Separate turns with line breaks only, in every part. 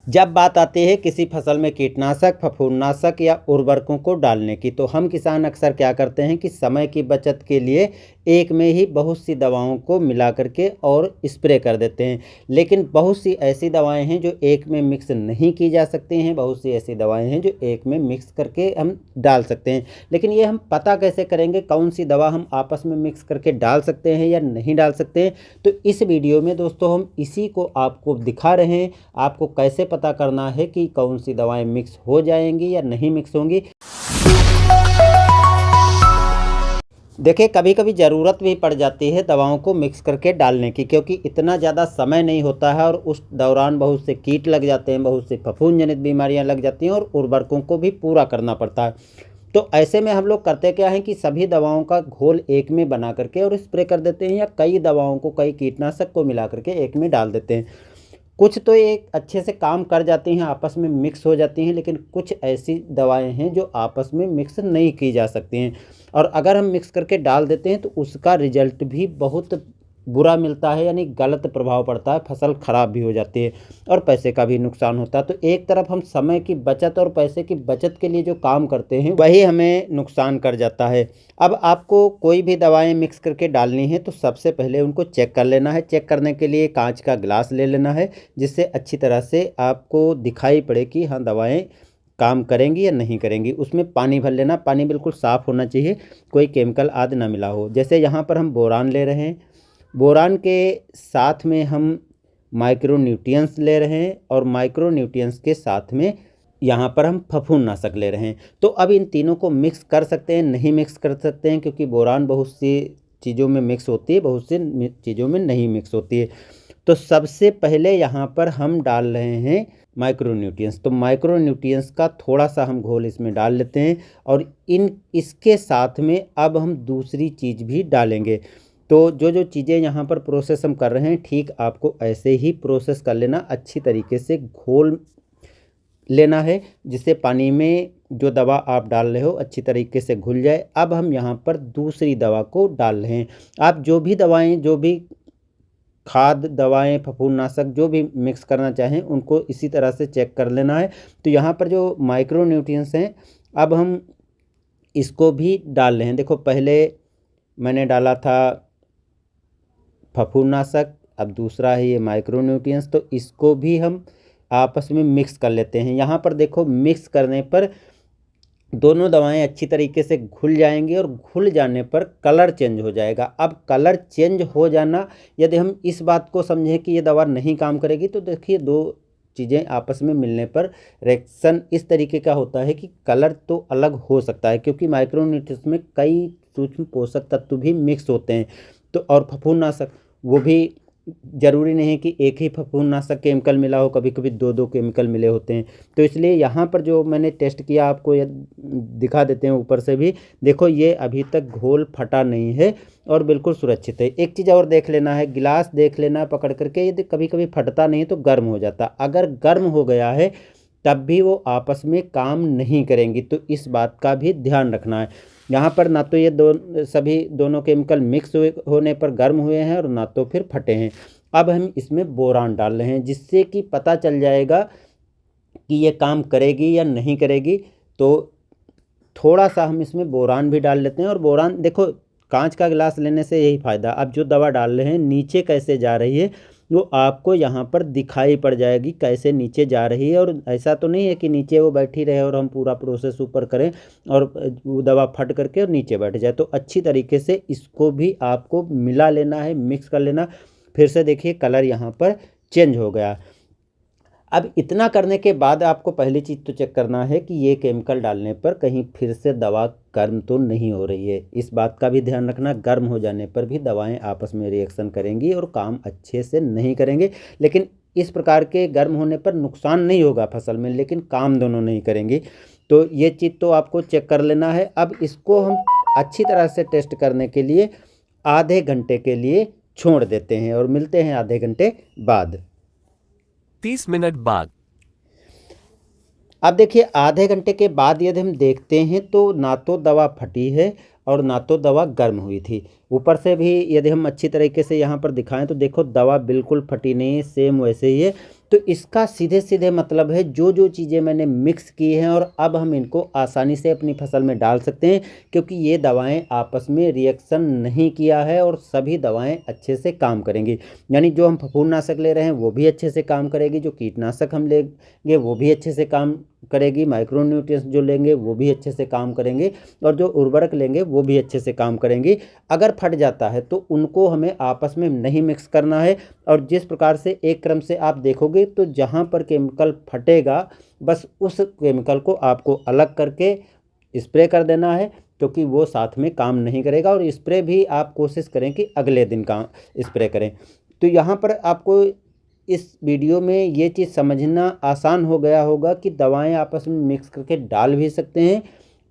जब बात आती है किसी फसल में कीटनाशक, फफूंदनाशक या उर्वरकों को डालने की, तो हम किसान अक्सर क्या करते हैं कि समय की बचत के लिए एक में ही बहुत सी दवाओं को मिला करके और स्प्रे कर देते हैं। लेकिन बहुत सी ऐसी दवाएं हैं जो एक में मिक्स नहीं की जा सकती हैं, बहुत सी ऐसी दवाएं हैं जो एक में मिक्स करके हम डाल सकते हैं। लेकिन ये हम पता कैसे करेंगे कौन सी दवा हम आपस में मिक्स करके डाल सकते हैं या नहीं डाल सकते हैं? तो इस वीडियो में दोस्तों हम इसी को आपको दिखा रहे हैं, आपको कैसे पता करना है कि कौन सी दवाएं मिक्स हो जाएंगी या नहीं मिक्स होंगी। देखिए, कभी कभी ज़रूरत भी पड़ जाती है दवाओं को मिक्स करके डालने की, क्योंकि इतना ज़्यादा समय नहीं होता है और उस दौरान बहुत से कीट लग जाते हैं, बहुत से फफूंद जनित बीमारियां लग जाती हैं और उर्वरकों को भी पूरा करना पड़ता है। तो ऐसे में हम लोग करते क्या हैं कि सभी दवाओं का घोल एक में बना करके और स्प्रे कर देते हैं, या कई दवाओं को, कई कीटनाशक को मिला करके एक में डाल देते हैं। कुछ तो ये अच्छे से काम कर जाती हैं, आपस में मिक्स हो जाती हैं, लेकिन कुछ ऐसी दवाएं हैं जो आपस में मिक्स नहीं की जा सकती हैं, और अगर हम मिक्स करके डाल देते हैं तो उसका रिजल्ट भी बहुत बुरा मिलता है, यानी गलत प्रभाव पड़ता है, फसल खराब भी हो जाती है और पैसे का भी नुकसान होता है। तो एक तरफ हम समय की बचत और पैसे की बचत के लिए जो काम करते हैं वही हमें नुकसान कर जाता है। अब आपको कोई भी दवाएं मिक्स करके डालनी है तो सबसे पहले उनको चेक कर लेना है। चेक करने के लिए कांच का गिलास ले लेना है, जिससे अच्छी तरह से आपको दिखाई पड़े कि हाँ दवाएं काम करेंगी या नहीं करेंगी। उसमें पानी भर लेना, पानी बिल्कुल साफ़ होना चाहिए, कोई केमिकल आदि ना मिला हो। जैसे यहाँ पर हम बोरान ले रहे हैं, बोरान के साथ में हम माइक्रो न्यूट्रिएंट्स ले रहे हैं और माइक्रो न्यूट्रिएंट्स के साथ में यहाँ पर हम फफूंदनाशक ले रहे हैं। तो अब इन तीनों को मिक्स कर सकते हैं, नहीं मिक्स कर सकते हैं, क्योंकि बोरान बहुत सी चीज़ों में मिक्स होती है, बहुत सी चीज़ों में नहीं मिक्स होती है। तो सबसे पहले यहाँ पर हम डाल रहे हैं माइक्रो न्यूट्रिएंट्स। तो माइक्रो न्यूट्रिएंट्स का थोड़ा सा हम घोल इसमें डाल लेते हैं और इसके साथ में अब हम दूसरी चीज़ भी डालेंगे। तो जो चीज़ें यहाँ पर प्रोसेस हम कर रहे हैं, ठीक आपको ऐसे ही प्रोसेस कर लेना, अच्छी तरीके से घोल लेना है, जिससे पानी में जो दवा आप डाल रहे हो अच्छी तरीके से घुल जाए। अब हम यहाँ पर दूसरी दवा को डाल रहे हैं। आप जो भी दवाएं, जो भी खाद दवाएं, फफूंदनाशक जो भी मिक्स करना चाहें उनको इसी तरह से चेक कर लेना है। तो यहाँ पर जो माइक्रो न्यूट्रिएंट्स हैं, अब हम इसको भी डाल रहे हैं। देखो, पहले मैंने डाला था फफूंदनाशक, अब दूसरा है ये माइक्रो न्यूट्रिएंट्स, तो इसको भी हम आपस में मिक्स कर लेते हैं। यहाँ पर देखो, मिक्स करने पर दोनों दवाएं अच्छी तरीके से घुल जाएंगी और घुल जाने पर कलर चेंज हो जाएगा। अब कलर चेंज हो जाना, यदि हम इस बात को समझें कि ये दवा नहीं काम करेगी, तो देखिए दो चीज़ें आपस में मिलने पर रिएक्शन इस तरीके का होता है कि कलर तो अलग हो सकता है, क्योंकि माइक्रो न्यूट्रिएंट्स में कई सूक्ष्म पोषक तत्व भी मिक्स होते हैं। तो और फफूंदनाशक, वो भी ज़रूरी नहीं है कि एक ही फफूंदनाशक केमिकल मिला हो, कभी कभी दो दो केमिकल मिले होते हैं। तो इसलिए यहाँ पर जो मैंने टेस्ट किया, आपको ये दिखा देते हैं ऊपर से भी। देखो, ये अभी तक घोल फटा नहीं है और बिल्कुल सुरक्षित है। एक चीज़ और देख लेना है, गिलास देख लेना है पकड़ करके, यदि कभी कभी फटता नहीं है तो गर्म हो जाता। अगर गर्म हो गया है तब भी वो आपस में काम नहीं करेंगी, तो इस बात का भी ध्यान रखना है। यहाँ पर ना तो ये दोनों केमिकल मिक्स होने पर गर्म हुए हैं और ना तो फिर फटे हैं। अब हम इसमें बोरान डाल रहे हैं, जिससे कि पता चल जाएगा कि ये काम करेगी या नहीं करेगी। तो थोड़ा सा हम इसमें बोरान भी डाल लेते हैं। और बोरान देखो, कांच का गिलास लेने से यही फ़ायदा, अब जो दवा डाल रहे हैं नीचे कैसे जा रही है वो आपको यहाँ पर दिखाई पड़ जाएगी, कैसे नीचे जा रही है। और ऐसा तो नहीं है कि नीचे वो बैठी रहे और हम पूरा प्रोसेस ऊपर करें और वो दवा फट करके और नीचे बैठ जाए। तो अच्छी तरीके से इसको भी आपको मिला लेना है, मिक्स कर लेना। फिर से देखिए, कलर यहाँ पर चेंज हो गया। अब इतना करने के बाद आपको पहली चीज़ तो चेक करना है कि ये केमिकल डालने पर कहीं फिर से दवा गर्म तो नहीं हो रही है। इस बात का भी ध्यान रखना, गर्म हो जाने पर भी दवाएं आपस में रिएक्शन करेंगी और काम अच्छे से नहीं करेंगे। लेकिन इस प्रकार के गर्म होने पर नुकसान नहीं होगा फसल में, लेकिन काम दोनों नहीं करेंगी। तो ये चीज़ तो आपको चेक कर लेना है। अब इसको हम अच्छी तरह से टेस्ट करने के लिए आधे घंटे के लिए छोड़ देते हैं और मिलते हैं आधे घंटे बाद।
30 मिनट बाद।
अब देखिए, आधे घंटे के बाद यदि हम देखते हैं तो ना तो दवा फटी है और ना तो दवा गर्म हुई थी। ऊपर से भी यदि हम अच्छी तरीके से यहाँ पर दिखाएं तो देखो, दवा बिल्कुल फटी नहीं है, सेम वैसे ही है। तो इसका सीधे सीधे मतलब है जो जो चीज़ें मैंने मिक्स की हैं और अब हम इनको आसानी से अपनी फसल में डाल सकते हैं, क्योंकि ये दवाएं आपस में रिएक्शन नहीं किया है और सभी दवाएं अच्छे से काम करेंगी। यानी जो हम फफूंदनाशक ले रहे हैं वो भी अच्छे से काम करेगी, जो कीटनाशक हम लेंगे वो भी अच्छे से काम करेगी, माइक्रो न्यूट्रिएंट्स जो लेंगे वो भी अच्छे से काम करेंगे और जो उर्वरक लेंगे वो भी अच्छे से काम करेंगी। अगर फट जाता है तो उनको हमें आपस में नहीं मिक्स करना है। और जिस प्रकार से एक क्रम से आप देखोगे तो जहाँ पर केमिकल फटेगा बस उस केमिकल को आपको अलग करके स्प्रे कर देना है, क्योंकि वो साथ में काम नहीं करेगा। और स्प्रे भी आप कोशिश करें कि अगले दिन का स्प्रे करें। तो यहाँ पर आपको इस वीडियो में ये चीज़ समझना आसान हो गया होगा कि दवाएं आपस में मिक्स करके डाल भी सकते हैं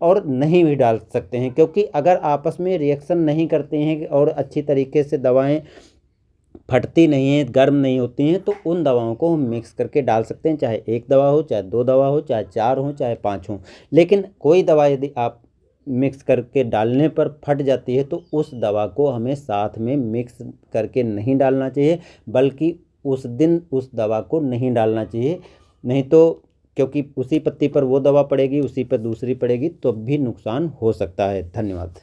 और नहीं भी डाल सकते हैं, क्योंकि अगर आपस में रिएक्शन नहीं करते हैं और अच्छी तरीके से दवाएं फटती नहीं हैं, गर्म नहीं होती हैं, तो उन दवाओं को हम मिक्स करके डाल सकते हैं, चाहे एक दवा हो, चाहे दो दवा हो, चाहे चार हो, चाहे पाँच हो। लेकिन कोई दवा यदि आप मिक्स करके डालने पर फट जाती है तो उस दवा को हमें साथ में मिक्स करके नहीं डालना चाहिए, बल्कि उस दिन उस दवा को नहीं डालना चाहिए। नहीं तो क्योंकि उसी पत्ती पर वो दवा पड़ेगी, उसी पर दूसरी पड़ेगी, तो भी नुकसान हो सकता है। धन्यवाद।